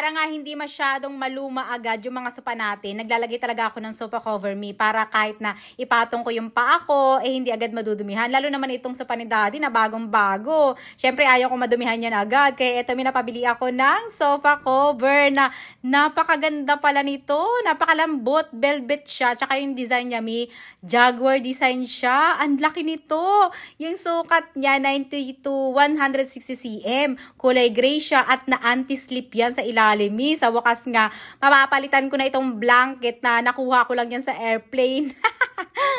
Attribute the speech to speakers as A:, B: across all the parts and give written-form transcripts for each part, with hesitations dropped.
A: para nga hindi masyadong maluma agad yung mga sopa natin, naglalagay talaga ako ng sopa cover me para kahit na ipatong ko yung paa ko, eh hindi agad madudumihan. Lalo naman itong sopa ni Daddy na bagong-bago. Syempre ayaw ko madumihan yan agad. Kaya ito, may napabili ako ng sofa cover na napakaganda pala nito. Napakalambot, velvet siya. Tsaka yung design niya, may Jaguar design siya. Ang laki nito. Yung sukat niya, 90 to 160 cm. Kulay gray siya at na anti-slip yan sa ilalim. Sa wakas nga, mapapalitan ko na itong blanket na nakuha ko lang yan sa airplane.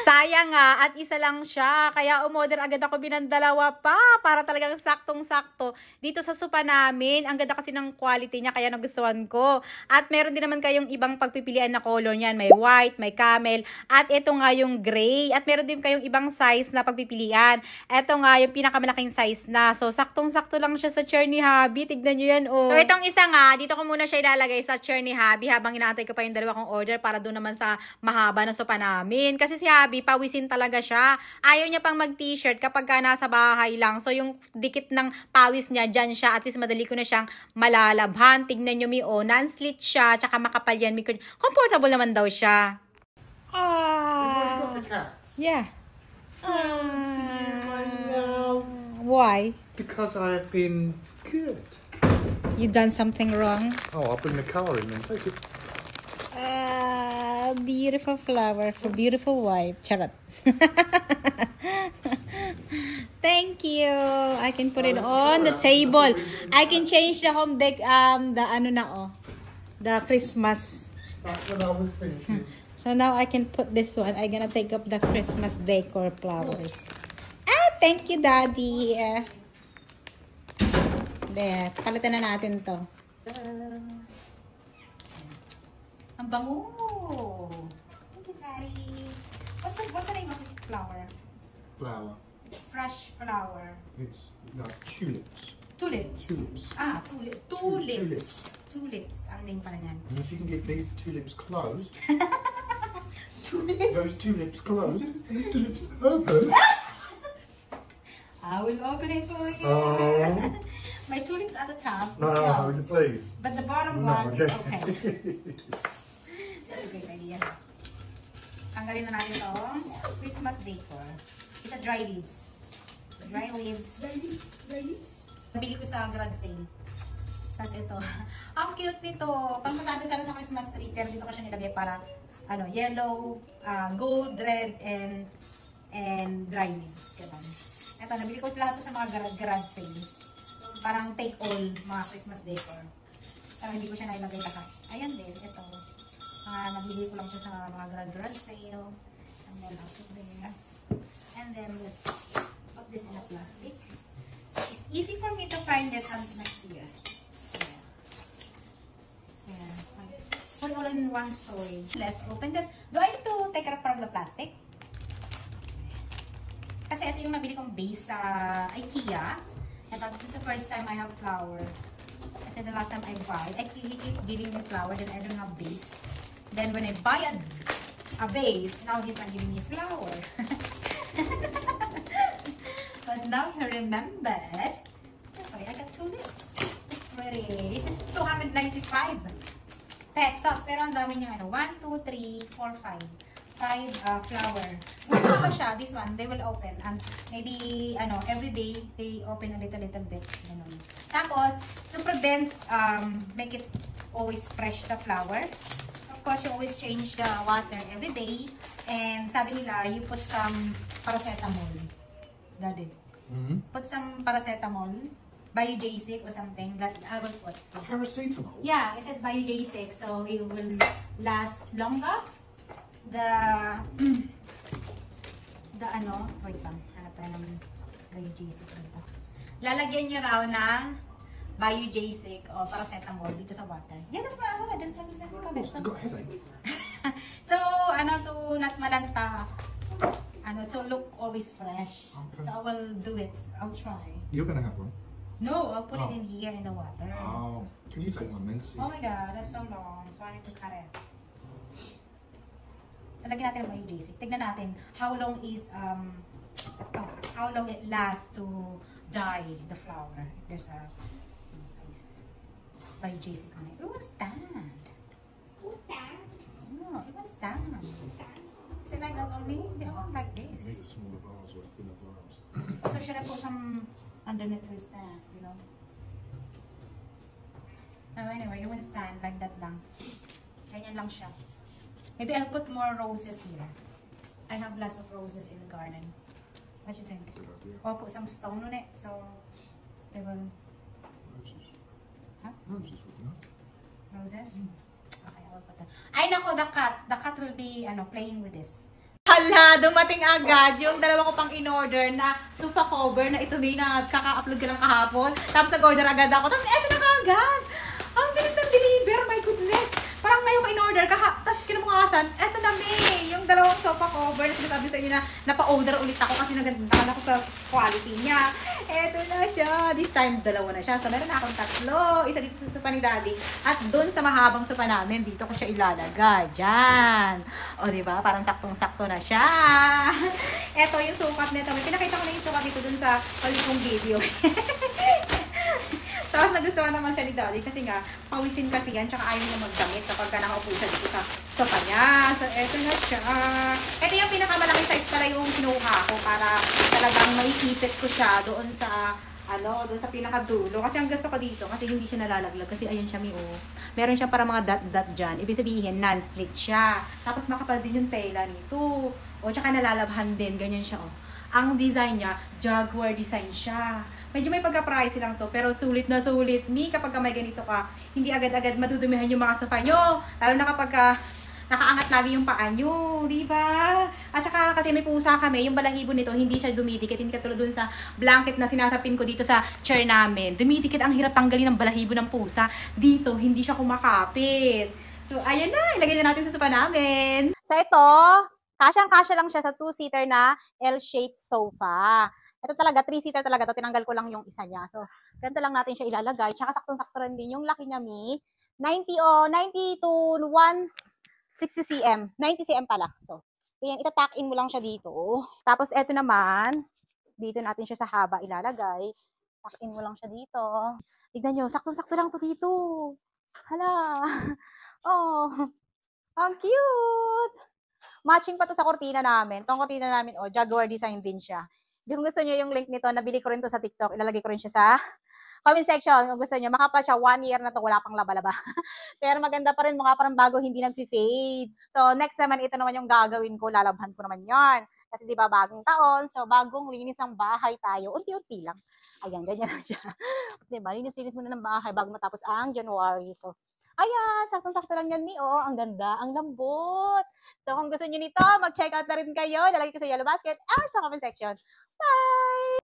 A: Sayang nga, at isa lang siya. Kaya umorder agad ako binandalawa pa para talagang saktong-sakto dito sa sopa namin. Ang ganda kasi ng quality niya, kaya nagustuhan ko. At meron din naman kayong ibang pagpipilian na color niyan. May white, may camel, at ito nga yung gray. At meron din kayong ibang size na pagpipilian. Ito nga yung pinakamalaking size na. So, saktong-sakto lang siya sa chair ni Habi. Tignan nyo yan, oh. So, itong isa nga, dito ko muna siya ilalagay sa chair ni Habi habang inaantay ko pa yung dalawa kong order para doon naman sa mahaba na sopa namin. Kasi si Habi, pawisin talaga siya. Ayaw niya pang mag-t-shirt kapag ka nasa bahay lang. So, yung dikit ng pawis niya, dyan siya. At least madali ko na siyang malalabhan. Tignan nyo, oh, non-slit siya. Tsaka makapal yan. Comfortable naman daw siya. Yeah. Why?
B: Because I have been good.
A: You done something wrong?
B: Oh, I'll bring the car in then. Thank you.
A: Beautiful flower for beautiful wife. Charot. Thank you. I can put it on the table. I can change the home deck, the ano na, oh, the Christmas.
B: That's what I was thinking.
A: So now I can put this one. I'm gonna take up the Christmas decor flowers. Thank you, Daddy. There, palitan na natin to. Ang bango. Thank you, Daddy. What's the name of this flower?
B: Flower.
A: Fresh flower.
B: It's like tulips.
A: Tulips.
B: Tulips.
A: Tulips.
B: Tulips.
A: Tulips. Ang name pala niyan.
B: And if you can get these tulips closed, those tulips closed, and these tulips open.
A: I will open it for you.
B: Oh.
A: My tulips at the top.
B: No, please.
A: But the bottom
B: No,
A: one is
B: okay.
A: okay. That's a great idea. Tanggalin na natin itong Christmas decor. It's a dry leaves. Dry leaves. Dry leaves. Nabili ko sa garage sale. Tapos ito. Ang cute nito. Pangsasabi sana sa Christmas tree. Pero dito ko siya nilagay para ano, yellow, gold, red, and dry leaves. Ganun. Ito, nabili ko lahat sa mga garage sale. Parang take all mga Christmas decor. Pero hindi ko siya nailagay lahat. Ayan din, ito. Nabili ko lang siya sa mga garage sale. And then I'll put there. And then let's put this in a plastic. So it's easy for me to find it next year. Yeah. Put it all in one storage. Let's open this. Do I need to take it from the plastic? Kasi ito yung nabili kong base sa IKEA. Ito, this is the first time I have flower. Kasi the last time I buy, I keep giving me flower, then I don't have base. Then when I buy a base, now he's not giving me flower. But now he remembered. Sorry, I got tulips. It's pretty. This is 295 pesos. Pero ang dami niya, 1, 2, 3, 4, 5. 5 flower. Ano pa siya? This one, they will open. And maybe, every day, they open a little bit. Ganun. Tapos, to prevent, make it always fresh the flower. Of course, you always change the water every day. And sabi nila, you put some paracetamol. Daddy. Put some paracetamol. Biojasic or something that I will put.
B: Paracetamol?
A: Yeah, it says Biojasic. So, it will last longer. The wait lang, hanap tayo ng Biojasic dito. Lalagyan nyo raw ng Biojasic o paracetamol dito sa water. Yeah, that's what I would. That's like
B: I've got a headache.
A: So, to not malanta, so look always fresh.
B: Okay.
A: So, I will do it. I'll try.
B: You're going to have one?
A: No, I'll put it in here in the water.
B: Oh. Can you take one then to see?
A: Oh my god, that's so long. So, I need to cut it. So, lagyan natin ang Biojasic. Tignan natin how long it lasts to dye the flower. There's a by JC Connect. It won't stand.
C: Who's that?
A: No, it won't stand. Is it like that only? They won't like
B: You
A: this.
B: need a smaller vase or a thinner vase.
A: So should I put some underneath to stand, you know? Oh, anyway, it won't stand like that lang. Ganyan lang siya. Maybe I'll put more roses here. I have lots of roses in the garden. What do you think?
B: Good idea.
A: Or put some stone on it so they will...
B: Roses.
A: Huh?
B: Roses would be nice.
A: Roses? Okay, I will put that. Ay, nako, the cat. The cat will be, playing with this. Hala, dumating agad yung dalawa ko pang in-order na sofa cover na ito may kaka-upload ka lang kahapon. Tapos nag-order agad ako. Tapos eto na kaagad. Ang bilis ng deliver, my goodness. Parang ngayon ko in-order, tapos kinabukasan, eto na may, yung dalawang sofa cover na sinasabi sa inyo na napa-order ulit ako kasi nagandahan ako sa quality niya. Eto na siya. This time, dalawa na siya. So, meron na akong tatlo. Isa dito sa sofa ni Daddy. At doon sa mahabang sofa namin, dito ko siya ilalagay. Diyan. O, diba? Parang saktong-sakto na siya. Eto yung sukat nito. May pinakita ko na yung sukat dito doon sa ulit kong video. Tapos nagustuhan naman siya ni Daddy kasi nga, pawisin kasi yan, tsaka ayaw niya magdamit kapag nakaupo siya dito sa sofa niya. So, eto na siya. Ito yung pinakamalaki size pala yung kinuha ko para talagang maiipit ko siya doon sa, doon sa pinakadulo. Kasi ang gusto ko dito, kasi hindi siya nalalaglag. Kasi ayun siya, meron siya para mga dot-dot dyan. Ibig sabihin, non-slip siya. Tapos makapal din yung tela nito. O, tsaka nalalabhan din. Ganyan siya, Ang design niya, Jaguar design siya. Medyo may pagka-price lang to, pero sulit na sulit. Kapag may ganito ka, hindi agad-agad madudumihan yung mga sofa nyo. Lalo na kapag nakaangat lagi yung paa nyo, di ba? At saka kasi may pusa kami, yung balahibo nito, hindi siya dumidikit. Hindi katulad dun sa blanket na sinasapin ko dito sa chair namin. Dumidikit, ang hirap tanggalin ng balahibo ng pusa. Dito, hindi siya kumakapit. So, ayan na, ilagay na natin sa sofa namin. So, ito, kasyang-kasya lang siya sa 2-seater na L-shaped sofa. Ito talaga, 3-seater talaga to. Tinanggal ko lang yung isa niya. So, ganito lang natin siya ilalagay. Tsaka saktong-sakto rin din yung laki niya, 90 to 160 cm. 90 cm pala. So, ayan, ita-tuck in mo lang siya dito. Tapos, ito naman, dito natin siya sa haba ilalagay. Tuck in mo lang siya dito. Tignan nyo, saktong-sakto lang to dito. Hala. Oh, ang cute. Matching pa to sa kortina namin. Tong kortina namin, Jaguar design din siya. Kung gusto nyo yung link nito, nabili ko rin to sa TikTok. Ilalagay ko rin siya sa comment section. Kung gusto nyo, makapal siya. 1 year na to, wala pang laba-laba. Pero maganda pa rin, mukha parang bago, hindi nag-fade. So, next naman, ito naman yung gagawin ko. Lalabhan ko naman yon. Kasi di ba bagong taon, so bagong linis ang bahay tayo. Unti-unti lang. Ayan, ganyan lang siya. Diba, linis-linis muna ng bahay bago matapos ang January. So, ayan, saktong-sakto lang yan, ang ganda, ang lambot. So, kung gusto nyo nito, mag-check out na rin kayo. Lalagay ko sa yellow basket or sa comment section. Bye!